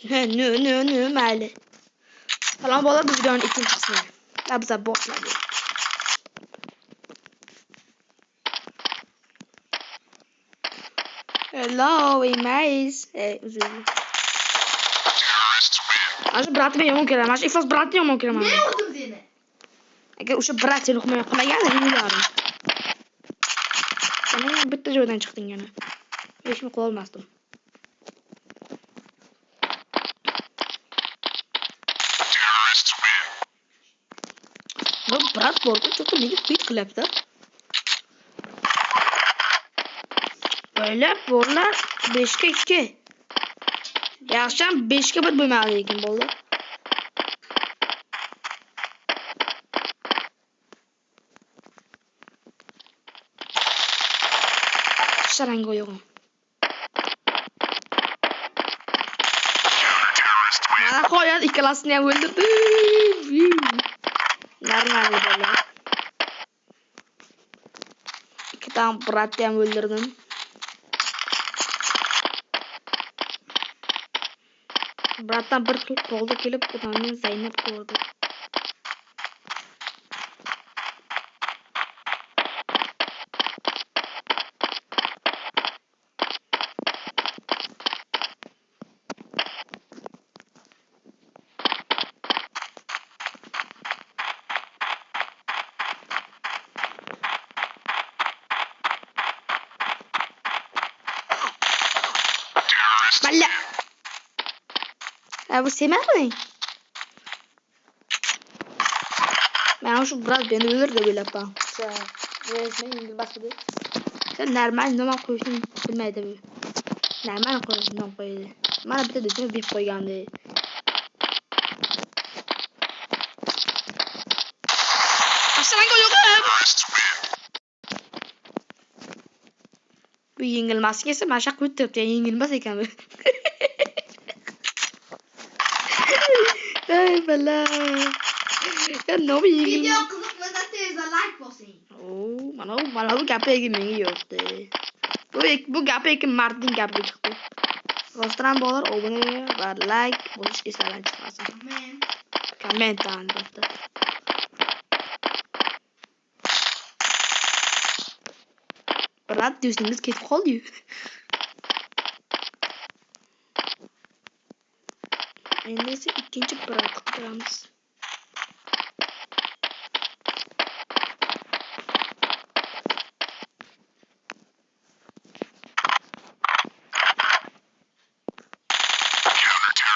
Ne mayli. Salom bolalar, bu videoning ikkinchi qismi. Bizlar boshladik. Hello, imays. Uzun. Mana bratni yomon ko'raman. Mana iflos bratni yomon ko'raman. Ne urdim seni? Agar o'sha brat seni himoya qilmaganda yenglarim. Sen bitta joydan chiqding yana. Hech nima qila olmasdim. Bu brat borku cho'qi nega quit qilyapti? Böyle borlar 5'ga 2. Yaxsham 5'ga 1 bo'lmadi lekin bo'ldi. Sarang o'yog'im. Mana qo'yadi ikkalasini ham o'ldirdi. Normal bo'ldi. Ikkidan bratni ham o'ldirdim. Bratdan bir xil qoldi kelib odamning Zaynab ko'rdi. Balla. Bu semami? Ben şu biraz beni ölür de böyle yapalım. Resmen İngilizce gibi. Sen normal zaman koyuyorsun bilmedi bu. Normal koyuyorsun zaman koyuyordu. Bana bir de düşün bir koygan değil. Aşağıdan koyuyorum. Bu yengilmez kesin ben şak kuyutup diye yengilmez iken bu. Ay bala. Ya ne bileyim. Video kızıkmada teyze like basayım. Oo, mana bu gapga menga yo'qdi. Bu gapga kim Martin gapiga chiqdi. Rostdan bo'lar, obuna va like bo'lish eslardan chiqmasin. Men. Komment albatta. Brat do'stingiz ketib qoldi-yu. Endi esa ikkinchi brat qilamiz.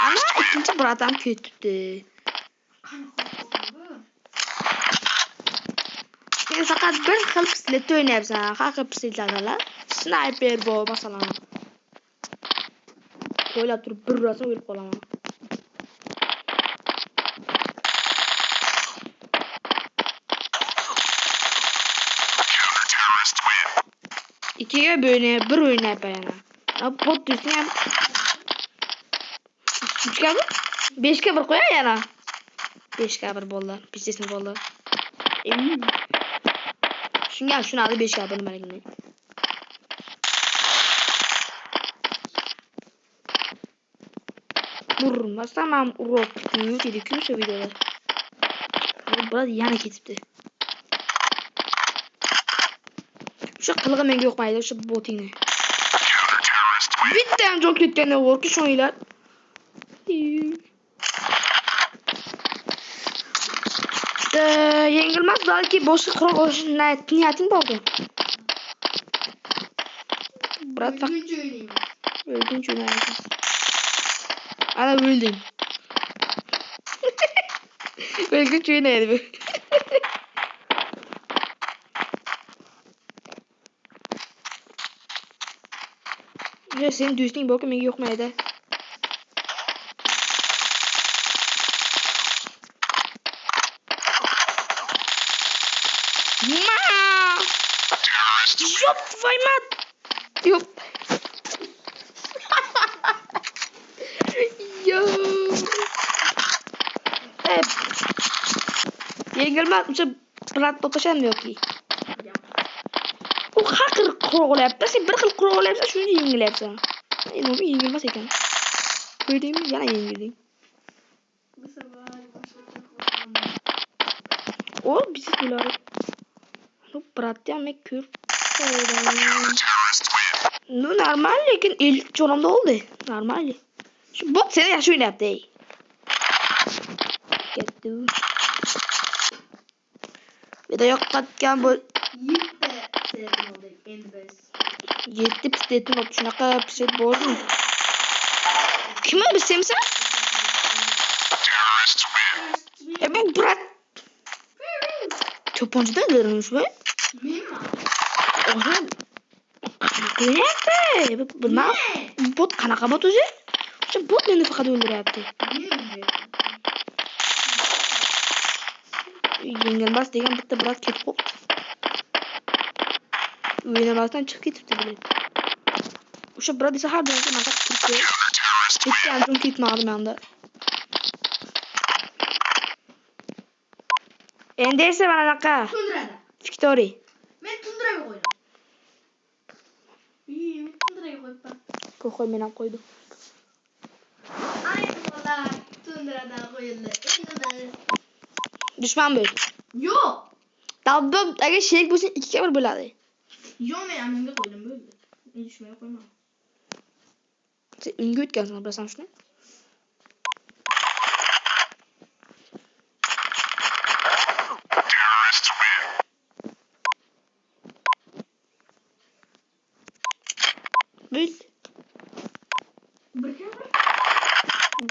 Ana ikkinchi bratam ketibdi. Sen faqat bir xil pistolet o'ynayapsan. Har xil pistoletlar. Sniper bu masalan. O'ylab turib bir rosa o'lib qolaman. İkiye böyle bir oynayıp yana. Bot düşsün hem. 3'ga 1, 5'ga 1 qo'yay yana. 5'ga 1 bo'ldi. Pichesini bo'ldi. Shunga shuni olib 5'ga 1 nimaligini. Urmasam ham urib ketdi-ku shu videoda. Biraz yana ketibdi. Şu qilg'i menga yoqmaydi, shu botingni. Bitta ham jon ketganda o'rki sho'nglar. Yengilmas balki boshqa qurol olishni niyating bordi. Brat öldün oynaymiz. Ana öldün. Öldün oynaydı. Ya senin düzgün bakım yok mu ede? Ёп твою мать! Ёп! Yengilmez o'sha plat to'pasham yoki. U har xil qurol olyapti. Sen bir xil qurol olyapsan, shuni yengilyapsan. Endi u yengilmas ekan. koydum yana yenildim. Bu sefer başka kurtulamam. O bizi bular. Bu bratya me kür. No normal lekin ilk jonumda oldu. Normal. Şu bot seni yaxshi o'ynayapti. Ketdi. Vida yo'qotgan bu 7 setim oldu endi biz. 7 pistetim oldu. Shunaqa pistet bo'ldimi? Kim o'zi semsa? Ben brat. To'ponchada o'ldirmish bu. Mima. Oha. Qanaqa bilmam. Bot qanaqa bot o'zi? O'sha bot meni faqat o'ldiryapti. Yengilmas degan bitta brat ketib qoldi. O'ynamasdan chiqib ketibdi bilet. O'sha brat esa har doim maqsad turibdi. Bitta ham jun ketmadi menda. Endi esa mana anaqa Tundrada. Victory. Men tundraga qo'ydim. Men tundraga qo'yibman. Qo'y men ham qo'ydim. Ay bola tundradan qo'yildi. Endi Dushman bo'l. yo'q. Dabba agar sherik bo'lsa 2 ga 1 bo'ladi. Yo'q men aminga qo'ydim bo'ldi. Men dushmanga qo'ymadim. Sen unga o'tgansan, bilasan shuni? Bil. Bir kere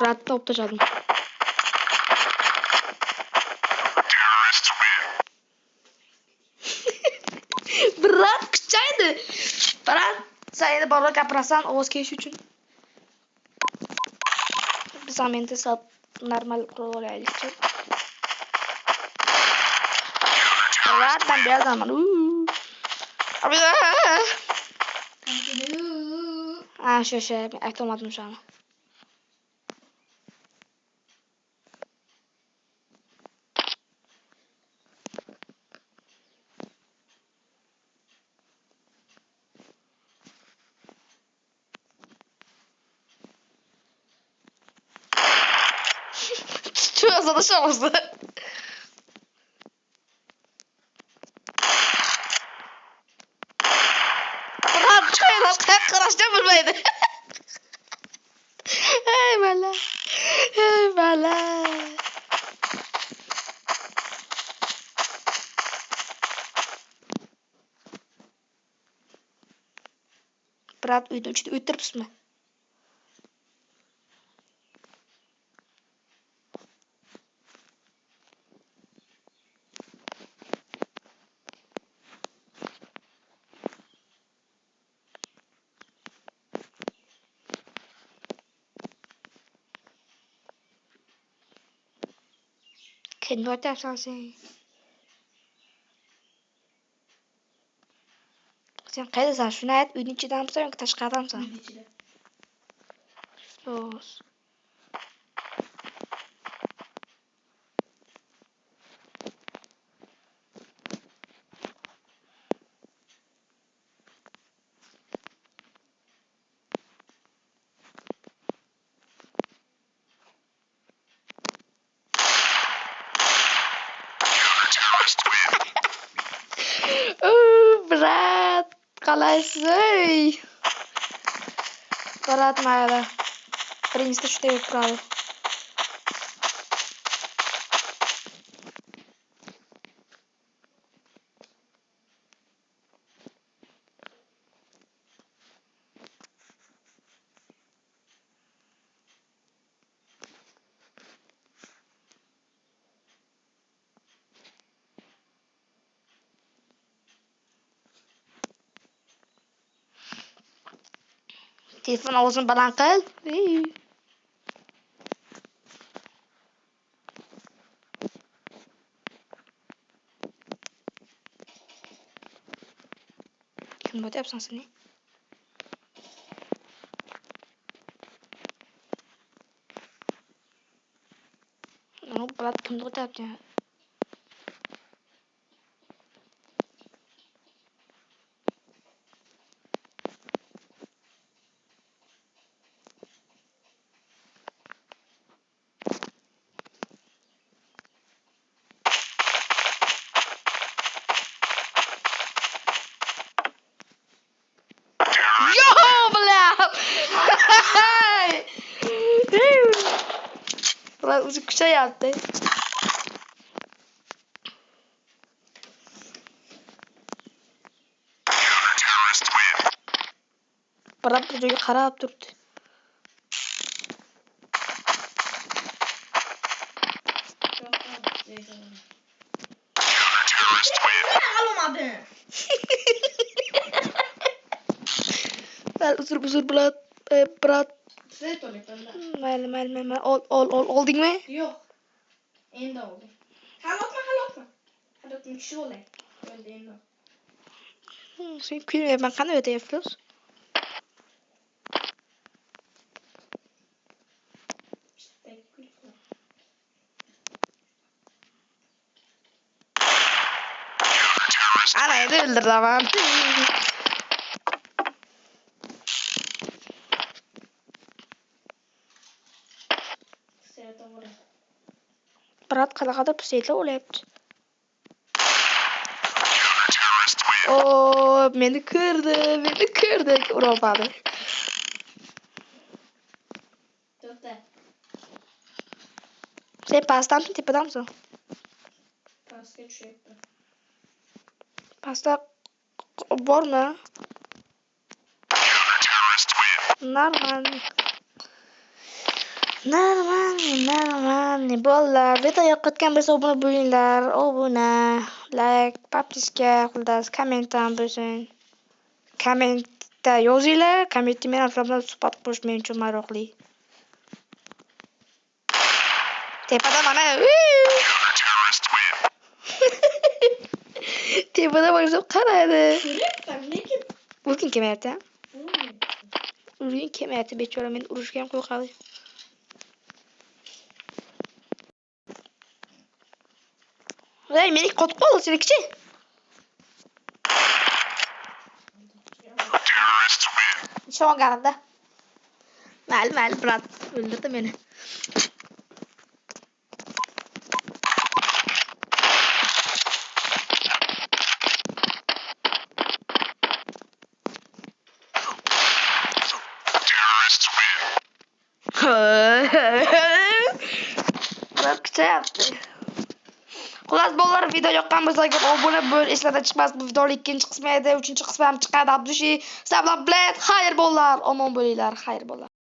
Bratni olib tashladim. Brat kuchaydi. Brat, sen endi bora gapirasan, ovoz kelish uchun. Biz ham endi normal qurol olaylik. Brat, ben beraman. Shu men aytolmadim shuni. Что за шоу? Brat, çoylar qarashdan bilmaydi. Ey bala. Ey bala. Brat, uyda o'tiribsizmi? Kim o'tyapsan sen? Sen qaydasan? Shuni ayt, uyning ichidamisan yoki tashqaridamisan? uyda ichida. Sos. Brat, qalaysiz? Brat mayli. Birinchisida shunday bo'lib turadi. Telefon ovozini baland qil. Kim o'tyapsan sen? No, brat kimni o'tyapti? Murat o'zi kuchayapti. Murat bu joyga qarab turdi. Alamadım. Ben uzur Murat. Murat. Zeyt olayım ben de. Mayli. Oldun mu? Yok. Endi oldu. Hal atma. Hadi atma kişi olayım. Öldü endi oldu. Sen külüyor. Ben kanı ödeyemiyoruz. Anayı da öldürdü ama. Seyirde vurayım. Murat kadar püseyle olayıptı. Oo, beni kırdı. Olmadı. Dörtte. Sen pastan mı tepeden misin? Kasket şu yaptı. Pasta var mı? Normal. Bollar. Video yo'qotgan bo'lsa obuna bo'linglar. Obuna, like, подписка, xullas, komment ham bo'lsin. Kommentda yozinglar. Kommentda men bilan suhbat qurish men uchun maroqli. Tepada mana. Tepada bo'lsa qaradi. Ko'ryapman lekin. Urging kelmayapti. Urging kelmayapti. Bechora men urishga ham qo'rqadi. Hey, meni qotib qoldi seniki-chi? Ishonganimda. Mayli, brat. O'ldirdi meni. Brat kuchayapti. Xullas bolalar video yoqqan bo'lsa obuna bo'l, eslatib chiqmas. Bu videoning ikkinchi qismi edi, uchinchi qismi ham chiqadi. Abdushi, sabab bilan xayr bolalar, omon bo'linglar, xayr bolalar.